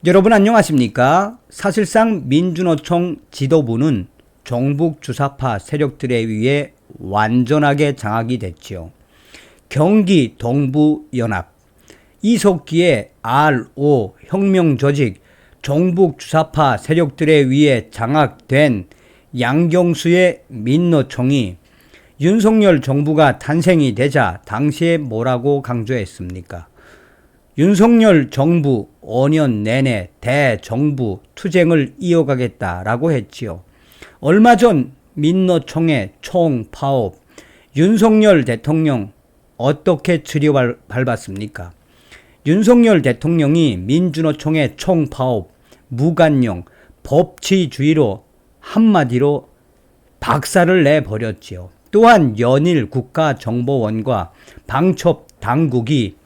여러분 안녕하십니까? 사실상 민주노총 지도부는 종북 주사파 세력들에 의해 완전하게 장악이 됐지요. 경기 동부연합, 이석기의 RO 혁명조직 종북 주사파 세력들에 의해 장악된 양경수의 민노총이 윤석열 정부가 탄생이 되자 당시에 뭐라고 강조했습니까? 윤석열 정부 5년 내내 대정부 투쟁을 이어가겠다라고 했지요. 얼마 전 민노총의 총파업, 윤석열 대통령 어떻게 들여밟았습니까? 윤석열 대통령이 민주노총의 총파업, 무관용, 법치주의로 한마디로 박살을 내버렸지요. 또한 연일 국가정보원과 방첩 당국이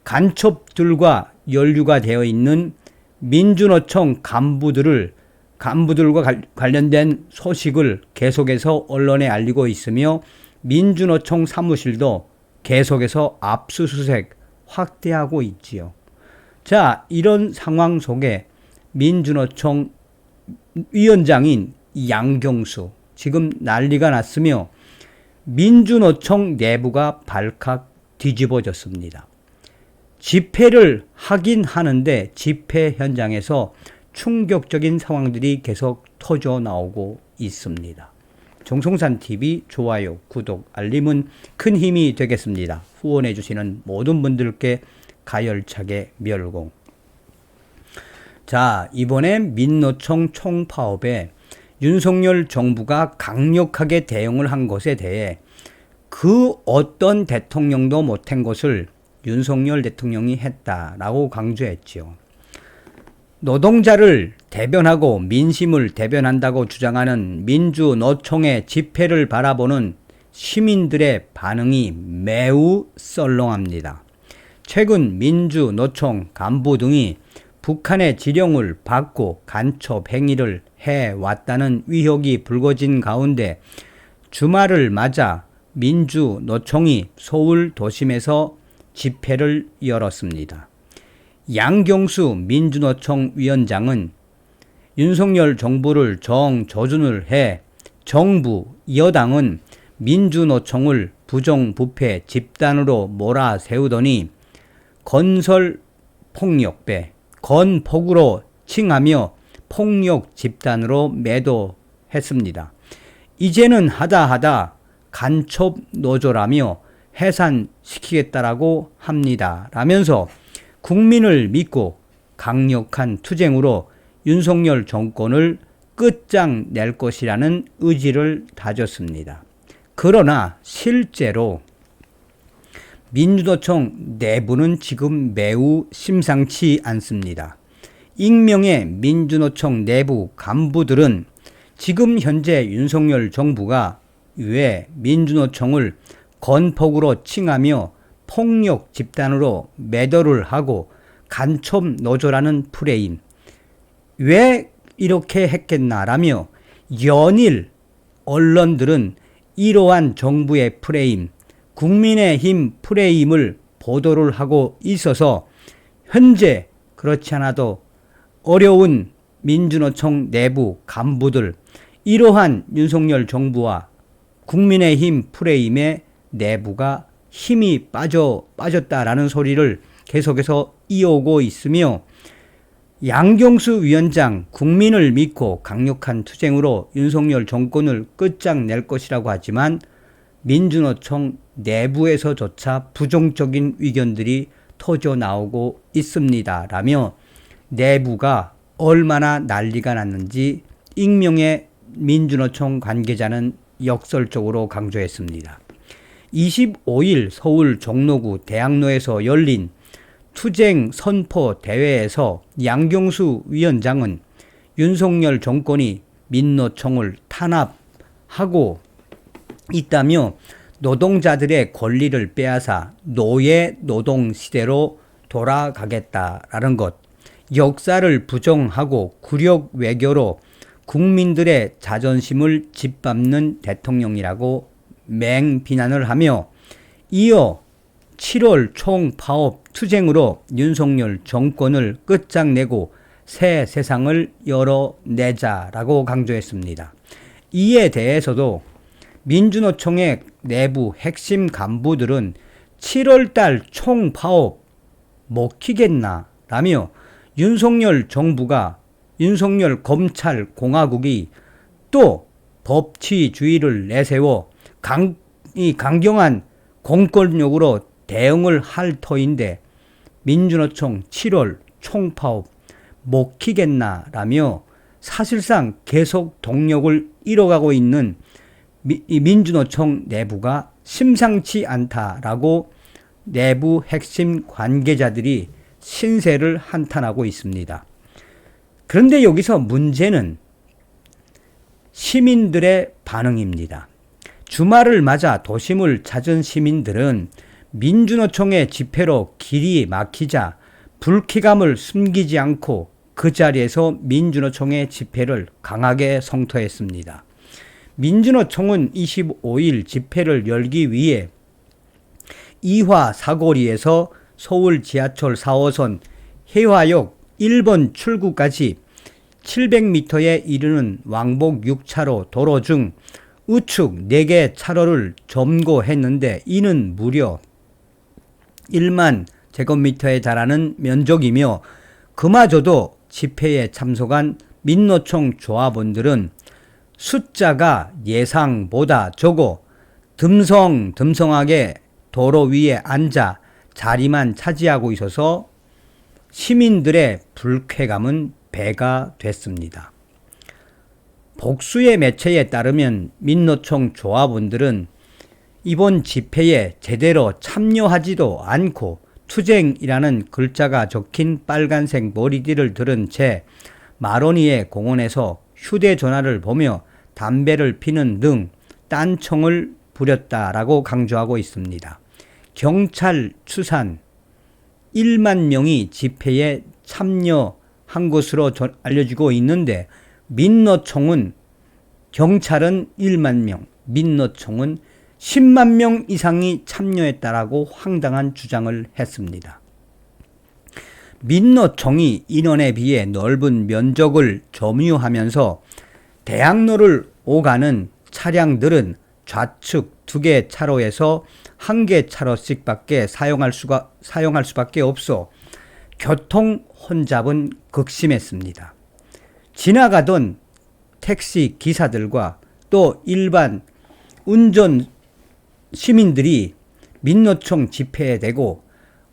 간첩들과 연루가 되어 있는 민주노총 간부들과 관련된 소식을 계속해서 언론에 알리고 있으며 민주노총 사무실도 계속해서 압수수색 확대하고 있지요. 자, 이런 상황 속에 민주노총 위원장인 양경수 지금 난리가 났으며 민주노총 내부가 발칵 뒤집어졌습니다. 집회를 하긴 하는데 집회 현장에서 충격적인 상황들이 계속 터져 나오고 있습니다. 정성산TV 좋아요, 구독, 알림은 큰 힘이 되겠습니다. 후원해 주시는 모든 분들께 가열차게 멸공. 자, 이번에 민노총 총파업에 윤석열 정부가 강력하게 대응을 한 것에 대해 그 어떤 대통령도 못한 것을 윤석열 대통령이 했다라고 강조했지요. 노동자를 대변하고 민심을 대변한다고 주장하는 민주노총의 집회를 바라보는 시민들의 반응이 매우 썰렁합니다. 최근 민주노총 간부 등이 북한의 지령을 받고 간첩 행위를 해왔다는 의혹이 불거진 가운데 주말을 맞아 민주노총이 서울 도심에서 집회를 열었습니다. 양경수 민주노총 위원장은 윤석열 정부를 정조준을 해 정부, 여당은 민주노총을 부정부패 집단으로 몰아세우더니 건설폭력배, 건폭으로 칭하며 폭력 집단으로 매도했습니다. 이제는 하다하다 간첩 노조라며 해산시키겠다라고 합니다. 라면서 국민을 믿고 강력한 투쟁으로 윤석열 정권을 끝장낼 것이라는 의지를 다졌습니다. 그러나 실제로 민주노총 내부는 지금 매우 심상치 않습니다. 익명의 민주노총 내부 간부들은 지금 현재 윤석열 정부가 왜 민주노총을 건폭으로 칭하며 폭력 집단으로 매도를 하고 간첩 노조라는 프레임, 왜 이렇게 했겠나라며 연일 언론들은 이러한 정부의 프레임, 국민의힘 프레임을 보도를 하고 있어서 현재 그렇지 않아도 어려운 민주노총 내부 간부들, 이러한 윤석열 정부와 국민의힘 프레임에 내부가 힘이 빠졌다라는 소리를 계속해서 이어오고 있으며 양경수 위원장 국민을 믿고 강력한 투쟁으로 윤석열 정권을 끝장낼 것이라고 하지만 민주노총 내부에서조차 부정적인 의견들이 터져 나오고 있습니다. 라며 내부가 얼마나 난리가 났는지 익명의 민주노총 관계자는 역설적으로 강조했습니다. 25일 서울 종로구 대학로에서 열린 투쟁 선포 대회에서 양경수 위원장은 윤석열 정권이 민노총을 탄압하고 있다며 노동자들의 권리를 빼앗아 노예 노동 시대로 돌아가겠다라는 것, 역사를 부정하고 굴욕 외교로 국민들의 자존심을 짓밟는 대통령이라고 맹비난을 하며 이어 7월 총파업 투쟁으로 윤석열 정권을 끝장내고 새 세상을 열어내자라고 강조했습니다. 이에 대해서도 민주노총의 내부 핵심 간부들은 7월달 총파업 먹히겠나 라며 윤석열 정부가 윤석열 검찰공화국이 또 법치주의를 내세워 강경한 공권력으로 대응을 할 터인데 민주노총 7월 총파업 먹히겠나라며 사실상 계속 동력을 잃어가고 있는 민주노총 내부가 심상치 않다라고 내부 핵심 관계자들이 신세를 한탄하고 있습니다. 그런데 여기서 문제는 시민들의 반응입니다. 주말을 맞아 도심을 찾은 시민들은 민주노총의 집회로 길이 막히자 불쾌감을 숨기지 않고 그 자리에서 민주노총의 집회를 강하게 성토했습니다. 민주노총은 25일 집회를 열기 위해 이화 사거리에서 서울 지하철 4호선 해화역 1번 출구까지 700m에 이르는 왕복 6차로 도로 중 우측 4개 차로를 점거했는데 이는 무려 1만 제곱미터에 달하는 면적이며 그마저도 집회에 참석한 민노총 조합원들은 숫자가 예상보다 적어 듬성듬성하게 도로 위에 앉아 자리만 차지하고 있어서 시민들의 불쾌감은 배가 됐습니다. 복수의 매체에 따르면 민노총 조합원들은 이번 집회에 제대로 참여하지도 않고 투쟁이라는 글자가 적힌 빨간색 머리띠를 들은 채 마로니에 공원에서 휴대전화를 보며 담배를 피는 등 딴청을 부렸다라고 강조하고 있습니다. 경찰 추산 1만 명이 집회에 참여한 것으로 알려지고 있는데 민노총은 경찰은 1만 명, 민노총은 10만 명 이상이 참여했다라고 황당한 주장을 했습니다. 민노총이 인원에 비해 넓은 면적을 점유하면서 대학로를 오가는 차량들은 좌측 2개 차로에서 1개 차로씩밖에 사용할 수밖에 없어 교통 혼잡은 극심했습니다. 지나가던 택시 기사들과 또 일반 운전 시민들이 민노총 집회에 대고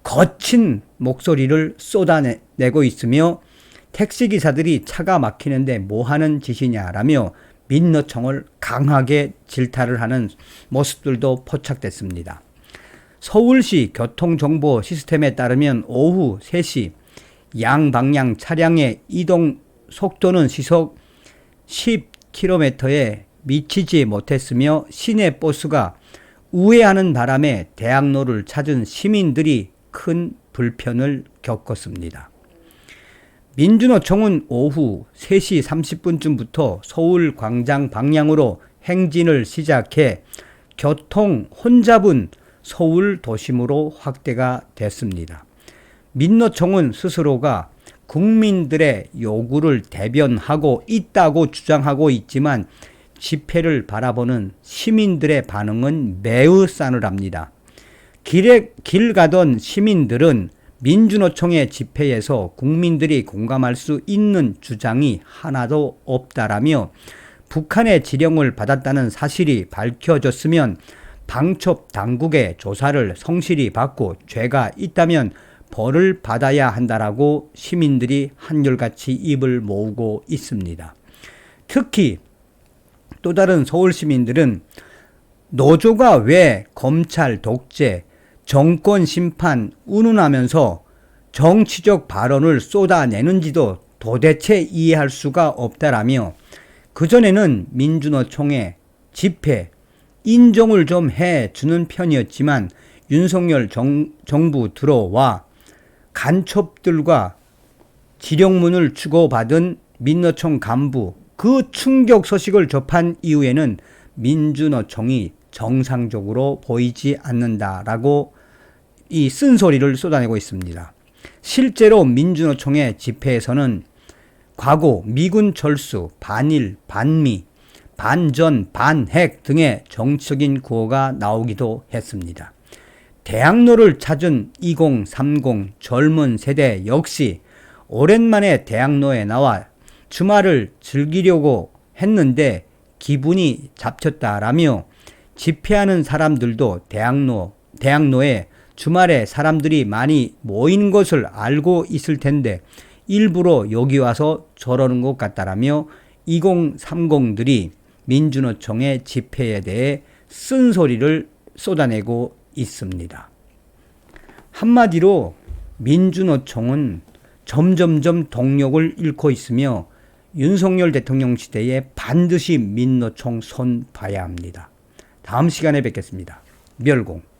거친 목소리를 쏟아내고 있으며 택시기사들이 차가 막히는데 뭐하는 짓이냐라며 민노총을 강하게 질타를 하는 모습들도 포착됐습니다. 서울시 교통정보 시스템에 따르면 오후 3시 양방향 차량의 이동 속도는 시속 10km에 미치지 못했으며 시내 버스가 우회하는 바람에 대학로를 찾은 시민들이 큰 불편을 겪었습니다. 민주노총은 오후 3시 30분쯤부터 서울 광장 방향으로 행진을 시작해 교통 혼잡은 서울 도심으로 확대가 됐습니다. 민노총은 스스로가 국민들의 요구를 대변하고 있다고 주장하고 있지만 집회를 바라보는 시민들의 반응은 매우 싸늘합니다. 길 가던 시민들은 민주노총의 집회에서 국민들이 공감할 수 있는 주장이 하나도 없다라며 북한의 지령을 받았다는 사실이 밝혀졌으면 방첩 당국의 조사를 성실히 받고 죄가 있다면 벌을 받아야 한다라고 시민들이 한결같이 입을 모으고 있습니다. 특히 또 다른 서울 시민들은 노조가 왜 검찰 독재, 정권 심판 운운하면서 정치적 발언을 쏟아내는지도 도대체 이해할 수가 없다라며 그전에는 민주노총의 집회 인정을 좀 해주는 편이었지만 윤석열 정부 들어와 간첩들과 지령문을 주고받은 민노총 간부 그 충격 소식을 접한 이후에는 민주노총이 정상적으로 보이지 않는다라고 이 쓴소리를 쏟아내고 있습니다. 실제로 민주노총의 집회에서는 과거 미군 철수, 반일, 반미, 반전, 반핵 등의 정치적인 구호가 나오기도 했습니다. 대학로를 찾은 2030 젊은 세대 역시 오랜만에 대학로에 나와 주말을 즐기려고 했는데 기분이 잡쳤다라며 집회하는 사람들도 대학로에 주말에 사람들이 많이 모이는 것을 알고 있을 텐데 일부러 여기 와서 저러는 것 같다라며 2030들이 민주노총의 집회에 대해 쓴소리를 쏟아내고 있습니다. 한마디로 민주노총은 점점점 동력을 잃고 있으며 윤석열 대통령 시대에 반드시 민노총 손 봐야 합니다. 다음 시간에 뵙겠습니다. 멸공.